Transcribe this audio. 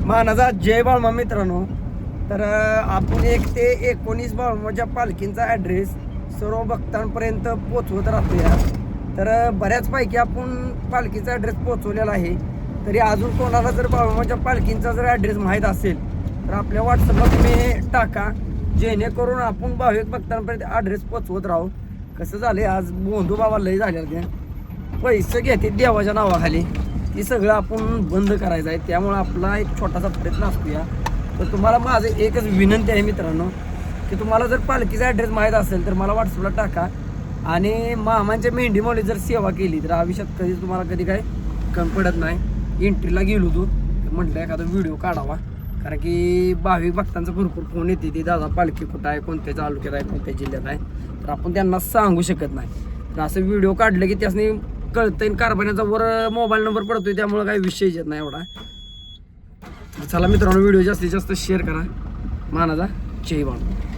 महानाचा जय बाळमा मित्रांनो. तर आपण 1 ते 19 बाळमाच्या पालखींचा ॲड्रेस सर्व भक्तांपर्यंत पोचवत राहतो या. तर बऱ्याचपैकी आपण पालखीचा ॲड्रेस पोचवलेला आहे. तरी अजून कोणाला जर बाळमाच्या पालखींचा जर ॲड्रेस माहीत असेल तर आपल्या व्हॉट्सअपला तुम्ही टाका, जेणेकरून आपण भाविक भक्तांपर्यंत ॲड्रेस पोचवत राहू. कसं झालं आज बोंधू बाबा लय झाले ते पैसे घेते देवाच्या नावाखाली, ती सगळं आपण बंद करायचं आहे. त्यामुळं आपला एक छोटासा प्रयत्न असतो या. तर तुम्हाला माझं एकच विनंती आहे मित्रांनो, की तुम्हाला जर पालखीचा ॲड्रेस माहीत असेल तर मला व्हॉट्सअपला टाका. आणि मामांच्या मेंढीमोली जर सेवा केली तर आयुष्यात कधीच तुम्हाला कधी काय कमी पडत नाही. एंट्रीला गेलो तू म्हटलं एखादा व्हिडिओ काढावा, कारण की भाविक भक्तांचा भरपूर फोन येते ती दादा पालखी कुठं आहे, कोणत्या तालुक्यात आहे, कोणत्या जिल्ह्यात आहे, तर आपण त्यांना सांगू शकत नाही. तर असं व्हिडिओ काढलं की त्यासनी कळतंय, कारभाराचा वर मोबाईल नंबर पडतोय, त्यामुळे काही विषय येत नाही एवढा. चला मित्रांनो, व्हिडिओ जास्तीत जास्त शेअर करा. महानाचा जय बाळमा.